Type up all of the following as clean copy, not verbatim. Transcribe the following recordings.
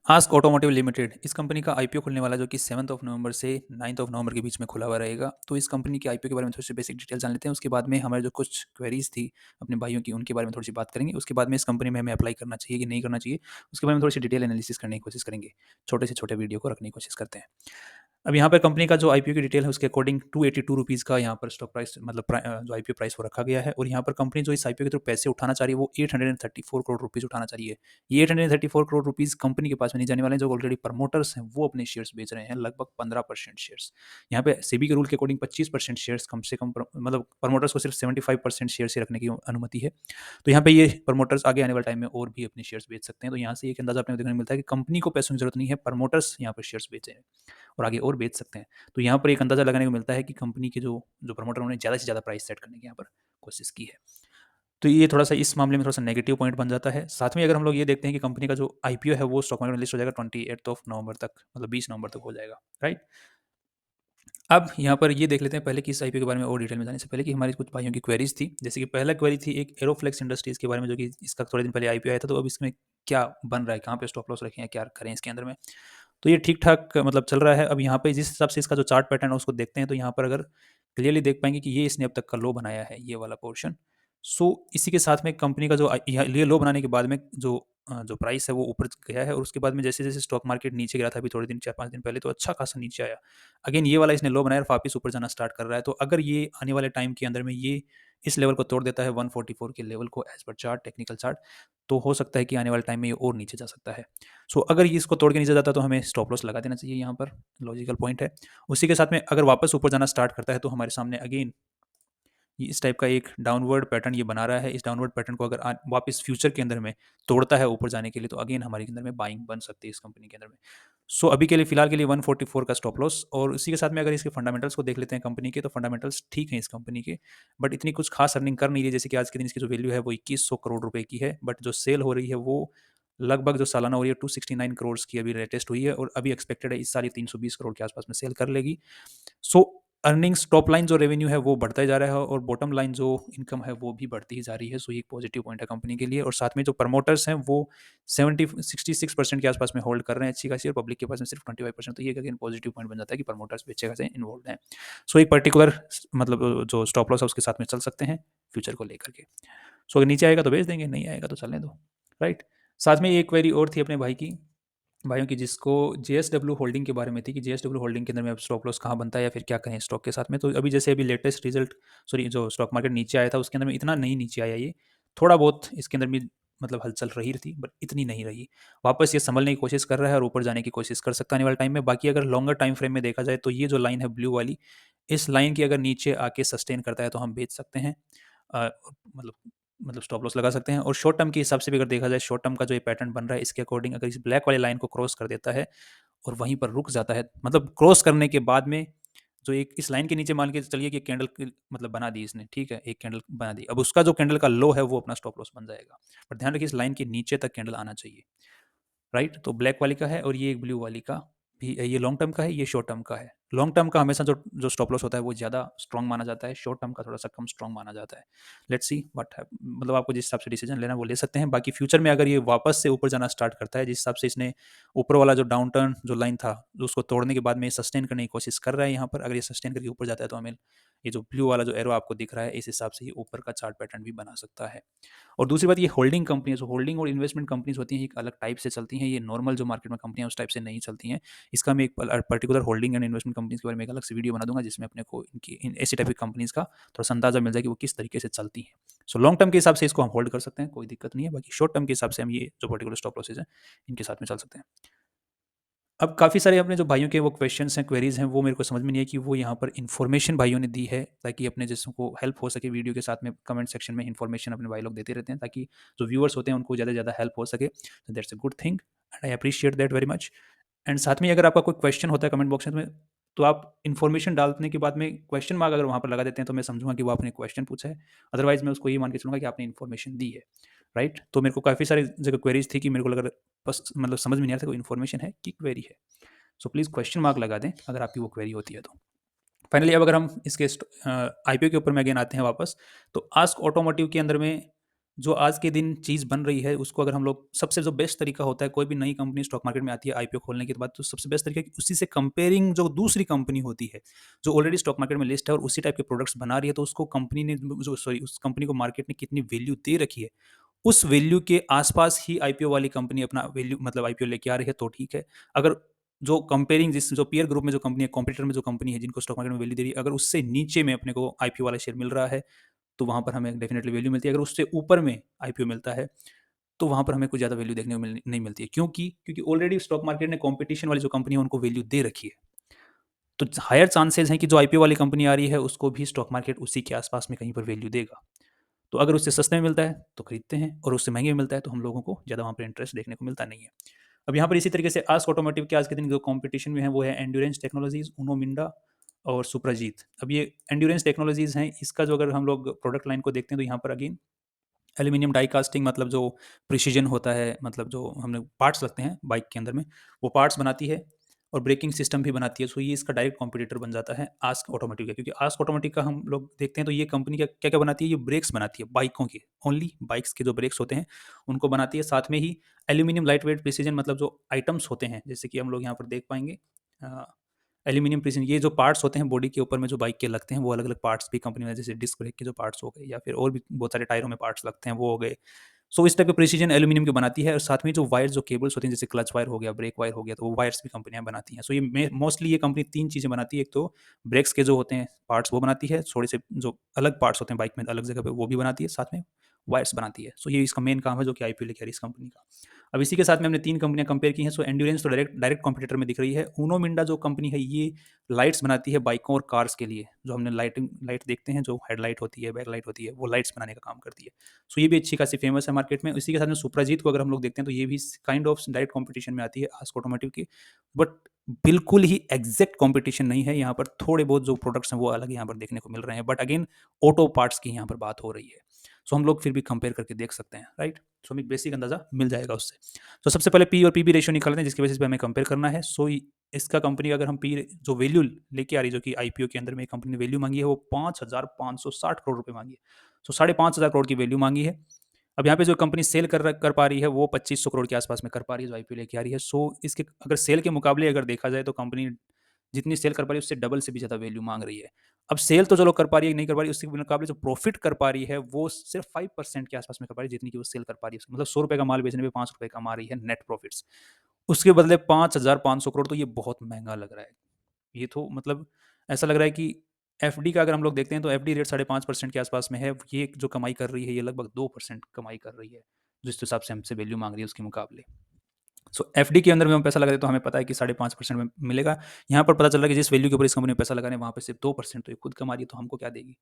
Ask automotive limited इस company का IPO खुलने वाला जो कि 7 नवंबर से 9 नवंबर के बीच में खुला हुआ रहेगा। तो इस कंपनी के आईपीओ के बारे में थोड़ी सी बेसिक डिटेल जान लेते हैं। उसके बाद में हमारे जो कुछ क्वेरीज थी अपने भाइयों की, उनके बारे में थोड़ी सी बात करेंगे। उसके बाद में इस कंपनी में हमें अप्लाई करना चाहिए कि नहीं करना चाहिए, उसके बारे में थोड़ी सी डिटेल एनालिसिस करने की कोशिश करेंगे। छोटे से छोटे वीडियो को रखने की कोशिश करते हैं। अब यहाँ पर कंपनी का जो आईपीओ की डिटेल है उसके अकॉर्डिंग ₹282 का यहाँ पर स्टॉक प्राइस मतलब जो आईपीओ प्राइस वो रखा गया है। और यहाँ पर कंपनी जो इस आईपीओ के थ्रू पैसे उठाना चाह रही है वो 834 करोड़ रुपीज़ उठाना चाहिए। ये 834 करोड़ रुपीज़ कंपनी के पास में नहीं जाने वाले हैं। जो ऑलरेडी प्रमोटर्स हैं वो अपने शेयर्स बेच रहे हैं, लगभग 15% शेयर्स। यहाँ पे सेबी के रूल के अकॉर्डिंग 25% शेयर्स कम से कम मतलब प्रमोटर्स को सिर्फ 75% शेयर से रखने की अनुमति है। तो यहाँ पे ये प्रमोटर्स आगे आने वाले टाइम में और भी अपने शेयर्स बेच सकते हैं। तो यहाँ से एक अंदाजा अपने को देखने को मिलता है कि कंपनी को पैसों की जरूरत नहीं है, प्रमोटर्स यहाँ पर शेयर्स बेचे हैं और आगे और बेच सकते हैं। तो यहाँ पर एक अंदाजा लगाने को मिलता है कि कंपनी के जो जो प्रमोटर उन्होंने ज़्यादा से ज़्यादा प्राइस सेट करने की यहाँ पर कोशिश की है। तो ये थोड़ा-सा इस मामले में थोड़ा-सा नेगेटिव पॉइंट बन जाता है। साथ में अगर हम लोग ये देखते हैं कि कंपनी का जो आईपीओ है वो स्टॉक मार्केट में लिस्ट हो जाएगा 28 नवंबर तक, मतलब 20 नवंबर तक हो जाएगा, राइट? अब यहाँ पर ये देख लेते हैं पहले कि इस आईपीओ के बारे में और डिटेल में जाने से पहले कि हमारी कुछ भाइयों की क्वेरीज़ थी। जैसे कि पहला क्वेरी थी एक एरोफ्लेक्स इंडस्ट्रीज़ के बारे में, जो कि इसका थोड़े दिन पहले आईपीओ आया था। तो अब इसमें क्या बन रहा है? कहाँ पे स्टॉप लॉस रखे हैं? क्या करें इसके अंदर में? तो ये ठीक-ठाक मतलब चल रहा है। अब यहाँ पे जिस हिसाब से इसका जो चार्ट पैटर्न है उसको देखते हैं, तो यहाँ पर अगर क्लियरली देख पाएँगे कि ये इसने अब तक का लो बनाया है, ये वाला पोर्शन। सो इसी के साथ में कंपनी का जो ये लो बनाने के बाद में जो प्राइस है वो ऊपर गया है और उसके बाद में जैसे-जैसे स्टॉक मार्केट नीचे गिरा था अभी थोड़े दिन 4-5 दिन पहले, तो अच्छा खासा नीचे आया। अगेन ये वाला इसने लो बनाया और वापिस ऊपर जाना स्टार्ट कर रहा है। तो अगर ये आने वाले टाइम के अंदर में ये इस लेवल को तोड़ देता है 144 के लेवल को as per chart, technical chart, तो हो सकता है कि आने वाले टाइम में ये और नीचे जा सकता है। सो अगर ये इसको तोड़ के नीचे जाता है तो हमें स्टॉप लॉस लगा देना चाहिए यहाँ पर, लॉजिकल पॉइंट है। उसी के साथ में अगर वापस ऊपर जाना स्टार्ट करता है तो हमारे सामने अगेन ये इस टाइप का एक डाउनवर्ड पैटर्न ये बना रहा है। इस डाउनवर्ड पैटर्न को अगर वापस फ्यूचर के अंदर में तोड़ता है ऊपर जाने के लिए, तो अगेन हमारे अंदर में बाइंग बन सकती है इस कंपनी के अंदर में। सो अभी के लिए फिलहाल के लिए 144 का स्टॉप लॉस। और उसी के साथ में अगर इसके फंडामेंटल्स को देख लेते हैं कंपनी के, तो फंडामेंटल्स ठीक हैं इस कंपनी के, बट इतनी कुछ खास अर्निंग कर नहीं रही। जैसे कि आज के दिन इसकी जो वैल्यू है वो 2100 करोड़ रुपए की है, बट जो सेल हो रही है वो लगभग जो सालाना हो रही है 269 करोड़ की अभी लेटेस्ट हुई है और अभी एक्सपेक्टेड है इस साल ये 320 करोड़ के आसपास में सेल कर लेगी। सो अर्निंग्स टॉप लाइन जो रेवेन्यू है वो बढ़ता ही जा रहा है और बॉटम लाइन जो इनकम है वो भी बढ़ती ही जा रही है। सो ये एक पॉजिटिव पॉइंट है कंपनी के लिए। और साथ में जो प्रमोटर्स हैं वो 66% के आसपास में होल्ड कर रहे हैं अच्छी खासी, और पब्लिक के पास में सिर्फ 25%। तो ये अगेन पॉजिटिव पॉइंट बन जाता है कि प्रमोटर्स पीछे खासे इन्वॉल्व हैं। सो एक पर्टिकुलर मतलब जो स्टॉप लॉस है उसके साथ में चल सकते हैं फ्यूचर को लेकर के। सो अगर नीचे आएगा तो बेच देंगे, नहीं आएगा तो चलने दो, राइट? साथ में एक क्वेरी और थी अपने भाइयों की, जिसको जेएसडब्ल्यू होल्डिंग के बारे में थी कि जेएसडब्ल्यू होल्डिंग के अंदर में अब स्टॉप लॉस कहाँ बनता है या फिर क्या करें स्टॉक के साथ में। तो अभी जैसे अभी लेटेस्ट रिजल्ट, सॉरी, जो स्टॉक मार्केट नीचे आया था उसके अंदर में इतना नहीं नीचे आया ये, थोड़ा बहुत इसके अंदर में मतलब हलचल रही थी बट इतनी नहीं रही। वापस ये संभलने की कोशिश कर रहा है और ऊपर जाने की कोशिश कर सकता है आने वाले टाइम में। बाकी अगर लॉन्गर टाइम फ्रेम में देखा जाए तो ये जो लाइन है ब्लू वाली, इस लाइन की अगर नीचे आके सस्टेन करता है तो हम बेच सकते हैं, मतलब स्टॉप लॉस लगा सकते हैं। और शॉर्ट टर्म के हिसाब से भी अगर देखा जाए, शॉर्ट टर्म का जो ये पैटर्न बन रहा है इसके अकॉर्डिंग अगर इस ब्लैक वाली लाइन को क्रॉस कर देता है और वहीं पर रुक जाता है, मतलब क्रॉस करने के बाद में जो एक इस लाइन के नीचे मान के चलिए कि एक कैंडल मतलब बना दी इसने, ठीक है, एक कैंडल बना दी। अब उसका जो कैंडल का लो है वो अपना स्टॉप लॉस बन जाएगा। पर ध्यान रखिए इस लाइन के नीचे तक कैंडल आना चाहिए, राइट? तो ब्लैक वाली का है और ये एक ब्लू वाली का भी, ये लॉन्ग टर्म का है, ये शॉर्ट टर्म का है। लॉन्ग टर्म का हमेशा जो जो स्टॉप लॉस होता है वो ज़्यादा स्ट्रॉन्ग माना जाता है, शॉर्ट टर्म का थोड़ा सा कम स्ट्रॉन्ग माना जाता है। लेट्स सी व्हाट है, मतलब आपको जिस हिसाब से डिसीजन लेना है वो ले सकते हैं। बाकी फ्यूचर में अगर ये वापस से ऊपर जाना स्टार्ट करता है, जिस हिसाब से इसने ऊपर वाला जो डाउन टर्न जो लाइन था जो उसको तोड़ने के बाद में सस्टेन करने की कोशिश कर रहा है यहाँ पर, अगर ये सस्टेन करके ऊपर जाता है तो हमें ये जो ब्लू वाला जो एरो आपको दिख रहा है इस हिसाब से ये ऊपर का चार्ट पैटर्न भी बना सकता है। और दूसरी बात, ये होल्डिंग कंपनी है, जो होल्डिंग और इन्वेस्टमेंट कंपनीज होती हैं एक अलग टाइप से चलती हैं। ये नॉर्मल जो मार्केट में कंपनियां उस टाइप से नहीं चलती हैं। इसका मैं एक particular holding and investment companies के बारे में एक अलग से वीडियो बना दूंगा जिसमें अपने को इनकी ऐसी टाइप की कंपनीज का थोड़ा सा अंदाजा मिल जाए कि वो किस तरीके से चलती हैं। सो लॉन्ग टर्म के हिसाब से इसको हम होल्ड कर सकते हैं, कोई दिक्कत नहीं है। बाकी शॉर्ट टर्म के हिसाब से हम ये जो पर्टिकुलर स्टॉप लॉसेज हैं इनके साथ में चल सकते हैं। अब काफ़ी सारे अपने जो भाइयों के वो क्वेश्चंस हैं, क्वेरीज हैं, वो मेरे को समझ में नहीं है कि वो यहाँ पर इन्फॉर्मेशन भाइयों ने दी है ताकि अपने जिसको को हेल्प हो सके। वीडियो के साथ में कमेंट सेक्शन में इन्फॉर्मेशन अपने भाई लोग देते रहते हैं ताकि जो व्यूअर्स होते हैं उनको ज़्यादा से ज़्यादा हेल्प हो सके। तो that's a good thing and I appreciate that very much. And साथ में अगर आपका कोई क्वेश्चन होता है कमेंट बॉक्स में, तो आप इन्फॉर्मेशन डालने के बाद में क्वेश्चन मार्क अगर वहाँ पर लगा देते हैं तो मैं समझूंगा कि वो आपने क्वेश्चन पूछा है। अदरवाइज मैं उसको ये मान के चलूँगा कि आपने इन्फॉर्मेशन दी है, राइट? तो मेरे को काफ़ी सारी जगह क्वेरीज थी कि मेरे को लगा बस मतलब समझ में नहीं आ रहा था कोई इन्फॉर्मेशन है कि क्वेरी है। सो प्लीज़ क्वेश्चन मार्क लगा दें अगर आपकी वो क्वेरी होती है तो। फाइनली अब अगर हम इसके आईपीओ के ऊपर में अगेन आते हैं वापस, तो आस्क ऑटोमोटिव के अंदर में जो आज के दिन चीज़ बन रही है उसको अगर हम लोग सबसे जो बेस्ट तरीका होता है, कोई भी नई कंपनी स्टॉक मार्केट में आती है आईपीओ खोलने के बाद, तो सबसे बेस्ट तरीका है कि उसी से कंपेयरिंग जो दूसरी कंपनी होती है, जो ऑलरेडी स्टॉक मार्केट में लिस्ट है और उसी टाइप के प्रोडक्ट्स बना रही है, तो उसको कंपनी ने जो सॉरी उस कंपनी को मार्केट ने कितनी वैल्यू दे रखी है, उस वैल्यू के आसपास ही आईपीओ वाली कंपनी अपना वैल्यू मतलब आईपीओ लेके आ रही है तो ठीक है। अगर जो कंपेयरिंग जिस जो पीयर ग्रुप में जो कंपनी है, कॉम्पिटिटर में जो कंपनी है जिनको स्टॉक मार्केट में वैल्यू दे रही है, अगर उससे नीचे में अपने को आईपीओ वाला शेयर मिल रहा है, तो वहाँ पर हमें डेफिनिटली वैल्यू मिलती है। अगर उससे ऊपर में आईपीओ मिलता है, तो वहाँ पर हमें कुछ ज़्यादा वैल्यू देखने को नहीं मिलती है। क्योंकि ऑलरेडी स्टॉक मार्केट ने कॉम्पिटिशन वाली जो कंपनी है उनको वैल्यू दे रखी है। तो हायर चांसेस हैं कि जो आईपीओ वाली कंपनी आ रही है उसको भी स्टॉक मार्केट उसी के आसपास में कहीं पर वैल्यू देगा। तो अगर उससे सस्ते में मिलता है तो खरीदते हैं, और उससे महंगे में मिलता है तो हम लोगों को ज़्यादा वहाँ पर इंटरेस्ट देखने को मिलता नहीं है। अब यहाँ पर इसी तरीके से आस्क ऑटोमोटिव के आज के दिन जो कॉम्पिटिशन में है वो है एंड्योरेंस टेक्नोलॉजीज, उनो मिंडा और सुप्राजीत। अब ये एंड्योरेंस टेक्नोलॉजीज हैं, इसका जो अगर हम लोग प्रोडक्ट लाइन को देखते हैं तो यहाँ पर अगेन एल्यूमिनियम डाई कास्टिंग, मतलब जो प्रिसीजन होता है, मतलब जो हमने पार्ट्स लगते हैं बाइक के अंदर में, वो पार्ट्स बनाती है और ब्रेकिंग सिस्टम भी बनाती है। सो ये इसका डायरेक्ट कॉम्पिटिटर बन जाता है आस्क ऑटोमेटिव का, क्योंकि आस्क ऑटोमेटिव का हम लोग देखते हैं तो ये कंपनी क्या क्या बनाती है, ये ब्रेक्स बनाती है बाइकों के, ओनली बाइक्स के जो ब्रेक्स होते हैं उनको बनाती है। साथ में ही एल्यूमिनियम लाइट वेट प्रिसीजन, मतलब जो आइटम्स होते हैं जैसे कि हम लोग यहाँ पर देख पाएंगे एल्यूमिनियम प्रिसिजन, ये जो पार्ट्स होते हैं बॉडी के ऊपर में जो बाइक के लगते हैं वो अलग अलग पार्ट्स भी कंपनी में, जैसे डिस्क ब्रेक के जो पार्ट्स हो गए या फिर और भी बहुत सारे टायरों में पार्ट्स लगते हैं वो हो गए। सो इस टाइप के प्रिसीजन एल्यूमिनियम की बनाती है, और साथ में जो वायर जो केबल्स होती हैं जैसे क्लच वायर हो गया, ब्रेक वायर हो गया, तो वो वायर्स भी कंपनियां बनाती हैं। सो ये मोस्टली ये कंपनी तीन चीज़ें बनाती है, एक तो ब्रेक्स के जो होते हैं पार्ट्स वो बनाती है, थोड़े से जो अलग पार्ट्स होते हैं बाइक में अलग जगह पे वो भी बनाती है, साथ में वायर्स बनाती है। सो ये इसका मेन काम है जो कि आईपीओ लेके आ रही है इस कंपनी का। अब इसी के साथ में हमने तीन कंपनियां कंपेयर की हैं। सो एंड्योरेंस तो डायरेक्ट डायरेक्ट कॉम्पिटिटर में दिख रही है। ऊनो मिंडा जो कंपनी है ये लाइट्स बनाती है बाइकों और कार्स के लिए, जो हमने लाइट देखते हैं, जो हेडलाइट होती है, बैकलाइट होती है, वो लाइट्स बनाने का काम करती है। सो ये भी अच्छी खासी फेमस है मार्केट में। इसी के साथ में सुप्राजीत को अगर हम लोग देखते हैं तो ये भी काइंड ऑफ डायरेक्ट कॉम्पिटिशन में आती है आस्क ऑटोमोटिव की, बट बिल्कुल ही एग्जैक्ट कॉम्पिटिशन नहीं है। यहाँ पर थोड़े बहुत जो प्रोडक्ट्स हैं वो अलग यहाँ पर देखने को मिल रहे हैं, बट अगेन ऑटो पार्ट्स की यहाँ पर बात हो रही है। सो हम लोग फिर भी कंपेयर करके देख सकते हैं, राइट। सो हमें बेसिक अंदाजा मिल जाएगा उससे। तो सबसे पहले पी और पीबी रेशियो निकालते हैं जिसकी वजह से हमें कंपेयर करना है। सो इसका कंपनी अगर हम पी जो वैल्यू लेके आ रही है, जो कि आईपीओ के अंदर में कंपनी ने वैल्यू मांगी है वो 5,560 करोड़ रुपए मांगी है। सो 5,500 करोड़ की वैल्यू मांगी है। अब यहाँ पे जो कंपनी सेल कर पा रही है वो 2500 करोड़ के आसपास में कर पा रही है जो आईपीओ लेके आ रही है। सो इसके अगर सेल के मुकाबले अगर देखा जाए तो कंपनी जितनी सेल कर पा रही है उससे डबल से भी ज़्यादा वैल्यू मांग रही है। अब सेल तो चलो कर पा रही है, नहीं कर पा रही है, उसके मुकाबले जो प्रॉफिट कर पा रही है वो सिर्फ 5% के आसपास में कर पा रही है जितनी की वो सेल कर पा रही है। मतलब 100 रुपए का माल बेचने पे 5 रुपए कमा रही है नेट प्रॉफिट्स। उसके बदले 5,500 करोड़, तो ये बहुत महंगा लग रहा है। ये तो मतलब ऐसा लग रहा है कि एफडी का अगर हम लोग देखते हैं तो एफडी रेट 5.5% के आसपास में है। ये जो कमाई कर रही है ये लगभग 2% कमाई कर रही है, जिस हिसाब से हमसे वैल्यू मांग रही है उसके मुकाबले। सो एफडी के अंदर में हम पैसा लगा दें तो हमें पता है कि 5.5% में मिलेगा। यहाँ पर पता चल रहा है कि जिस वैल्यू के ऊपर इस कंपनी में पैसा लगा रहे हैं वहाँ पे सिर्फ 2% तो ये खुद कमा रही है, तो हमको क्या देगी।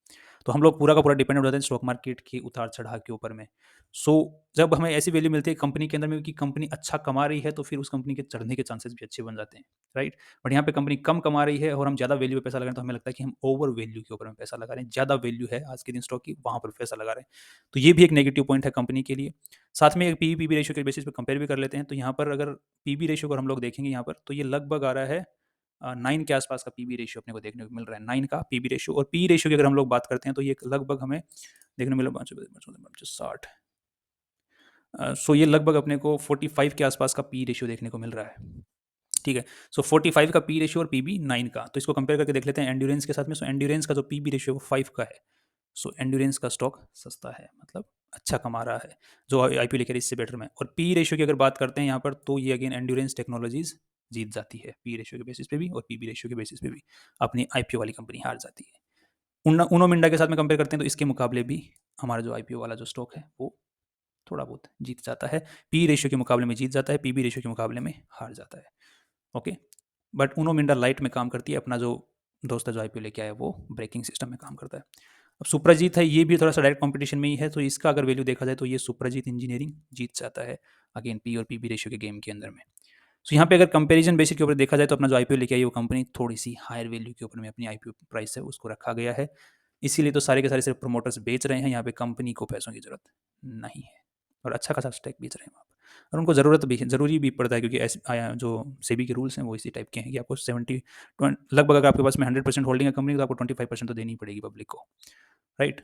तो हम लोग पूरा का पूरा डिपेंड हो जाते हैं स्टॉक मार्केट के उतार चढ़ाव के ऊपर में। सो जब हमें ऐसी वैल्यू मिलती है कंपनी के अंदर में कि कंपनी अच्छा कमा रही है तो फिर उस कंपनी के चढ़ने के चांसेस भी अच्छे बन जाते हैं, राइट। बट यहाँ पे कंपनी कम कमा रही है और हम ज़्यादा वैल्यू पे पैसा लगा रहे हैं तो हमें लगता है कि हम ओवर वैल्यू के ऊपर में पैसा लगा रहे हैं, ज़्यादा वैल्यू है आज के दिन स्टॉक की, वहाँ पर पैसा लगा रहे हैं। तो ये भी एक नेगेटिव पॉइंट है कंपनी के लिए। साथ में एक पी रेशियो के बेसिस पे कंपेयर भी कर लेते हैं, तो यहाँ पर अगर पीबी रेशियो को हम लोग देखेंगे यहाँ पर तो ये लगभग आ रहा है 9 के आसपास का पीबी रेशियो अपने को देखने को मिल रहा है, 9 का पीबी रेशियो। और पी रेशियो की अगर हम लोग बात करते हैं तो ये लगभग हमें देखने को मिला 60। सो ये लगभग अपने को 45 के आसपास का पी रेशियो देखने को मिल रहा है, ठीक है। सो 45 का पी रेशियो और पीबी 9 का, तो इसको कंपेयर करके देख लेते हैं एंड्योरेंस के साथ में। सो एंड्योरेंस का जो पीबी रेशियो वो 5 का है। सो एंड्योरेंस का स्टॉक सस्ता है, मतलब अच्छा कमा रहा है जो आईपीओ लेकर इससे बेटर में। और पी रेशियो की अगर बात करते हैं यहाँ पर तो ये अगेन एंड्योरेंस टेक्नोलॉजीज जीत जाती है पी रेशियो के बेसिस पे भी और पीबी रेशियो के बेसिस पे भी अपनी आईपीओ वाली कंपनी हार जाती है। उनो मिंडा के साथ में कंपेयर करते हैं तो इसके मुकाबले भी हमारा जो आईपीओ वाला जो स्टॉक है वो थोड़ा बहुत जीत जाता है, पी रेशियो के मुकाबले में जीत जाता है, पीबी रेशियो के मुकाबले में हार जाता है। Okay, but Uno Minda light में काम करती है, अपना जो दोस्त है जो आईपीओ लेके आया वो ब्रेकिंग सिस्टम में काम करता है। अब सुप्रजीत है, ये भी थोड़ा सा डायरेक्ट कंपटीशन में ही है, तो इसका अगर वैल्यू देखा जाए तो ये सुप्रजीत इंजीनियरिंग जीत जाता है अगेन पी और पीबी रेशियो के गेम के अंदर में। सो यहाँ पे अगर कंपैरिजन बेसिस के ऊपर देखा जाए तो अपना जो आईपीओ लेके आई वो कंपनी थोड़ी सी हायर वैल्यू के ऊपर में अपनी आईपीओ प्राइस है उसको रखा गया है। इसीलिए तो सारे के सारे सिर्फ प्रमोटर्स बेच रहे हैं, यहाँ पे कंपनी को पैसों की जरूरत नहीं है और अच्छा खासा स्टैक बेच रहे हैं वहाँ पर। और उनको ज़रूरत भी ज़रूरी भी पड़ता है क्योंकि ऐसे जो सेबी के रूल्स हैं वो इसी टाइप के हैं कि आपको 70 लगभग अगर आपके पास में 100% होल्डिंग है कंपनी तो आपको 25% तो देनी पड़ेगी पब्लिक को, राइट।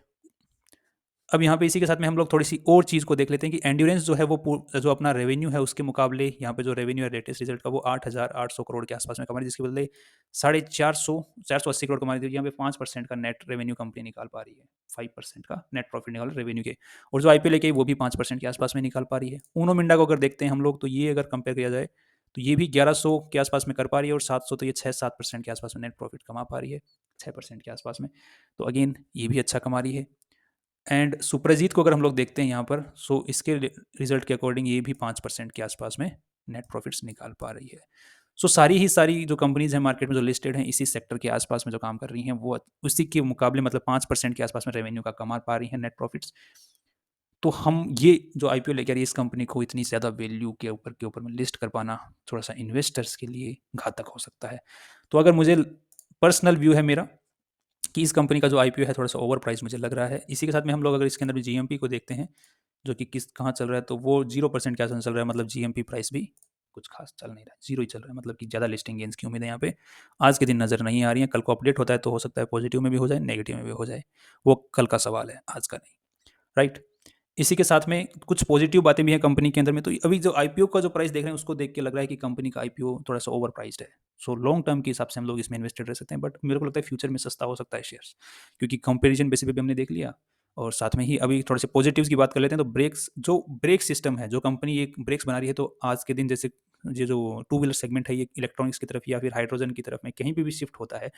अब यहाँ पे इसी के साथ में हम लोग थोड़ी सी और चीज़ को देख लेते हैं कि एंड्योरेंस जो है वो जो अपना रेवेन्यू है उसके मुकाबले यहाँ पे जो रेवेन्यू है लेटेस्ट रिजल्ट का वो 8,800 करोड़ के आसपास में कमा रही है, जिसके बदले 480 करोड़ कमा रही थी। यहाँ पे 5% का नेट रेवेन्यू कंपनी निकाल पा रही है, 5% का नेट प्रॉफिट निकाल रेवेन्यू के, और जो आईपीएल लेके वो भी 5% के आसपास में निकाल पा रही है। ऊनो मिंडा को अगर देखते हैं हम लोग, तो ये अगर कंपेयर किया जाए तो ये भी 1100 के आसपास में कर पा रही है, और 700 तो ये 6-7% के आसपास में नेट प्रॉफिट कमा पा रही है, 6% के आसपास में। तो अगेन ये भी अच्छा कमा रही है। एंड सुप्रजीत को अगर हम लोग देखते हैं यहाँ पर, सो इसके रिजल्ट के अकॉर्डिंग ये भी 5% के आसपास में नेट प्रॉफिट्स निकाल पा रही है। सो सारी ही सारी जो कंपनीज हैं मार्केट में जो लिस्टेड हैं इसी सेक्टर के आसपास में जो काम कर रही हैं, वो उसी के मुकाबले मतलब 5% के आसपास में रेवेन्यू का कमा पा रही हैं, नेट प्रॉफिट्स। तो हम ये जो आईपीओ लेकर इस कंपनी को इतनी ज़्यादा वैल्यू के ऊपर में लिस्ट कर पाना थोड़ा सा इन्वेस्टर्स के लिए घातक हो सकता है। तो अगर मुझे पर्सनल व्यू है मेरा कि इस कंपनी का जो आईपीओ है थोड़ा सा ओवर प्राइस मुझे लग रहा है। इसी के साथ में हम लोग अगर इसके अंदर भी जीएमपी को देखते हैं, जो कि किस कहाँ चल रहा है, तो वो 0% के आसपास चल रहा है। मतलब जीएमपी प्राइस भी कुछ खास चल नहीं रहा है, जीरो ही चल रहा है। मतलब कि ज़्यादा लिस्टिंग गेंस की उम्मीद है यहाँ पे आज के दिन नज़र नहीं आ रही है। कल को अपडेट होता है तो हो सकता है पॉजिटिव में भी हो जाए, नेगेटिव में भी हो जाए, वो कल का सवाल है, आज का नहीं, राइट। इसी के साथ में कुछ पॉजिटिव बातें भी हैं कंपनी के अंदर में। तो अभी जो आईपीओ का जो प्राइस देख रहे हैं उसको देख के लग रहा है कि कंपनी का आईपीओ थोड़ा सा ओवर प्राइस्ड है। सो लॉन्ग टर्म के हिसाब से हम लोग इसमें इन्वेस्टेड रह सकते हैं, बट मेरे को लगता है फ्यूचर में सस्ता हो सकता है शेयर्स, क्योंकि कंपेरिजन बेसिस पे भी हमने देख लिया। और साथ में ही अभी थोड़े से पॉजिटिव्स की बात कर लेते हैं, तो ब्रेक्स, जो ब्रेक सिस्टम है, जो कंपनी एक ब्रेक्स बना रही है, तो आज के दिन जैसे ये जो टू व्हीलर सेगमेंट है ये इलेक्ट्रॉनिक्स की तरफ या फिर हाइड्रोजन की तरफ में कहीं पे भी शिफ्ट होता है,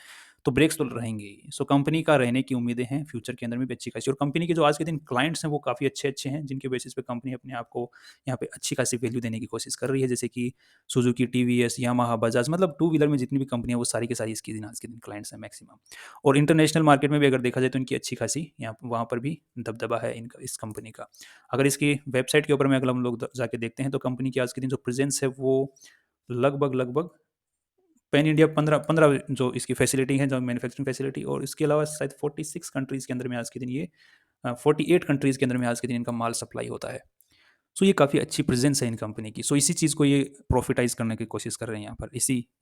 तो ब्रेक्स तो रहेंगे ही। सो कंपनी का रहने की उम्मीदें हैं फ्यूचर के अंदर में भी अच्छी खासी, और कंपनी के जो आज के दिन क्लाइंट्स हैं वो काफ़ी अच्छे अच्छे हैं, जिनके बेसिस पे कंपनी अपने आप को यहाँ पे अच्छी खासी वैल्यू देने की कोशिश कर रही है, जैसे कि सुजुकी, टीवीएस, यामाहा, बजाज, मतलब टू व्हीलर में जितनी भी कंपनियां वो सारी की सारी इसकी दिन आज के दिन क्लाइंट्स हैं मैक्सिमम। और इंटरनेशनल मार्केट में भी अगर देखा जाए तो इनकी अच्छी खासी यहाँ वहाँ पर भी दबदबा है इनका, इस कंपनी का। अगर इसकी वेबसाइट के ऊपर में अगर हम लोग जाके देखते हैं तो कंपनी की आज के दिन जो प्रेजेंस है वो लगभग लगभग पैन इंडिया 15 जो इसकी फैसिलिटी है, जो मैन्युफैक्चरिंग फैसिलिटी, और इसके अलावा शायद 46 कंट्रीज़ के अंदर में आज के दिन ये 48 कंट्रीज़ के अंदर में आज के दिन इनका माल सप्लाई होता है। सो ये काफ़ी अच्छी प्रेजेंस है इन कंपनी की। सो इसी चीज़ को ये प्रॉफिटाइज करने की कोशिश कर रहे हैं यहाँ पर,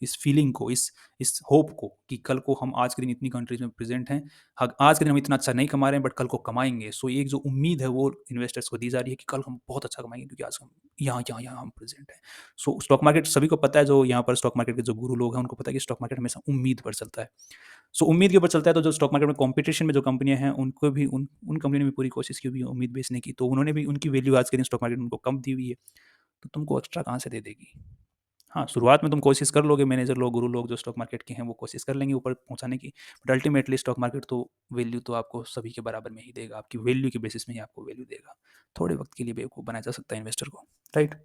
इस फीलिंग को, इस होप को कि कल को हम आज के दिन इतनी कंट्रीज में प्रेजेंट हैं, आज के दिन हम इतना अच्छा नहीं कमा रहे हैं बट कल को कमाएंगे। सो ये एक जो उम्मीद है वो इन्वेस्टर्स को दी जा रही है कि कल हम बहुत अच्छा कमाएंगे, क्योंकि आज हम यहाँ हम प्रेजेंट हैं। सो स्टॉक मार्केट सभी को पता है, जो यहाँ पर स्टॉक मार्केट के जो गुरु लोग हैं उनको पता है कि स्टॉक मार्केट हमेशा उम्मीद पर चलता है। सो उम्मीद के ऊपर चलता है, तो जो स्टॉक मार्केट में कंपटीशन में जो कंपनियां हैं उनको भी उन कंपनियों ने भी पूरी कोशिश की हुई है उम्मीद बेचने की, तो उन्होंने भी उनकी वैल्यू आज के दिन स्टॉक मार्केट में उनको कम दी हुई है, तो तुमको एक्स्ट्रा कहाँ से दे देगी। हाँ, शुरुआत में तुम कोशिश कर लोगे, मैनेजर लोग, गुरु लोग जो स्टॉक मार्केट के हैं वो कोशिश कर लेंगे ऊपर पहुंचाने की, बट अल्टीमेटली स्टॉक मार्केट तो वैल्यू तो आपको सभी के बराबर में ही देगा, आपकी वैल्यू के बेसिस में ही आपको वैल्यू देगा। थोड़े वक्त के लिए बेवकूफ़ बनाया जा सकता है इन्वेस्टर को, राइट।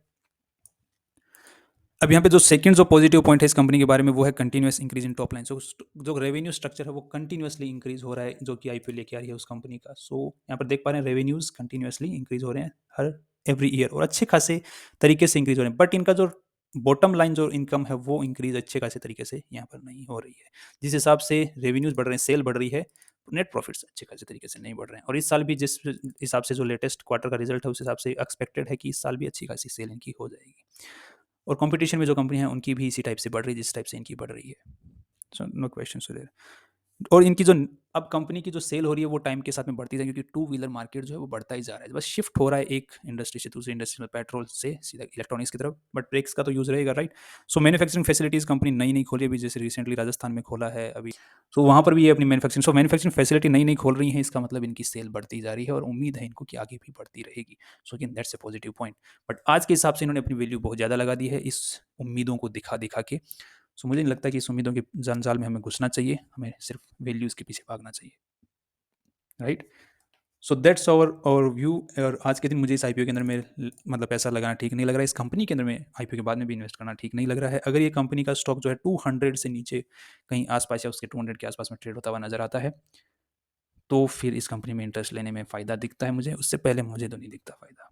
अब यहाँ पे जो सेकंड जो पॉजिटिव पॉइंट है इस कंपनी के बारे में वो है continuous increase in top line. So जो रेवेन्यू स्ट्रक्चर है वो कंटिन्यूसली इंक्रीज हो रहा है, जो कि आईपीओ लेके आ रही है उस कंपनी का। सो यहाँ पर देख पा रहे हैं रेवेन्यूज कंटिन्यूसली इंक्रीज हो रहे हैं हर एवरी ईयर, और अच्छे खासे तरीके से इंक्रीज हो रहे हैं, बट इनका जो बॉटम लाइन जो इनकम है वो इंक्रीज अच्छे खासे तरीके से यहाँ पर नहीं हो रही है। जिस हिसाब से रेवेन्यूज बढ़ रहे हैं, सेल बढ़ रही है, नेट प्रॉफिट्स अच्छे खासे तरीके से नहीं बढ़ रहे हैं। और इस साल भी जिस हिसाब से जो लेटेस्ट क्वार्टर का रिजल्ट है उस हिसाब से एक्सपेक्टेड है कि इस साल भी अच्छी खासी सेल इनकी हो जाएगी, और कंपटीशन में जो कंपनी है उनकी भी इसी टाइप से बढ़ रही है जिस टाइप से इनकी बढ़ रही है। So no question there. और इनकी जो अब कंपनी की जो सेल हो रही है वो टाइम के साथ में बढ़ती जाएगी, क्योंकि टू व्हीलर मार्केट जो है वो बढ़ता ही जा रहा है, बस शिफ्ट हो रहा है एक इंडस्ट्री से दूसरी इंडस्ट्री में, पेट्रोल से सीधा इलेक्ट्रॉनिक्स की तरफ, बट ब्रेक्स का तो यूज़ रहेगा, राइट। सो मैन्युफैक्चरिंग फैसिलिटीज़ कंपनी नई नई खोली, अभी जैसे रिसेंटली राजस्थान में खोला है अभी, सो वहाँ पर भी ये अपनी मैन्युफैक्चरिंग फैसिलिटी नई नई खोल रही है, इसका मतलब इनकी सेल बढ़ती जा रही है और उम्मीद है इनको कि आगे भी बढ़ती रहेगी। So again that's a positive point, but आज के हिसाब से इन्होंने अपनी वैल्यू बहुत ज़्यादा लगा दी है इस उम्मीदों को दिखा दिखा के। सो मुझे नहीं लगता कि इस उम्मीदों के जंजाल में हमें घुसना चाहिए, हमें सिर्फ वैल्यूज़ के पीछे भागना चाहिए, right. So that's our view. और आज के दिन मुझे इस आईपीओ के अंदर में मतलब पैसा लगाना ठीक नहीं लग रहा है, इस कंपनी के अंदर में आईपीओ के बाद में भी इन्वेस्ट करना ठीक नहीं लग रहा है। अगर ये कंपनी का स्टॉक जो है 200 से नीचे कहीं आसपास या उसके 200 के आसपास में ट्रेड होता हुआ नजर आता है, तो फिर इस कंपनी में इंटरेस्ट लेने में फ़ायदा दिखता है मुझे, उससे पहले मुझे तो नहीं दिखता फ़ायदा।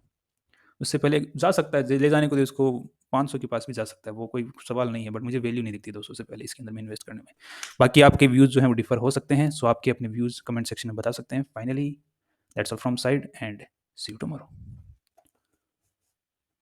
उससे पहले जा सकता है, ले जाने को तो इसको 500 के पास भी जा सकता है, वो कोई सवाल नहीं है, बट मुझे वैल्यू नहीं दिखती 200 से पहले इसके अंदर में इन्वेस्ट करने में। बाकी आपके व्यूज़ जो हैं वो डिफ़र हो सकते हैं, सो आपके अपने व्यूज़ कमेंट सेक्शन में बता सकते हैं। Finally that's all from side and see you tomorrow.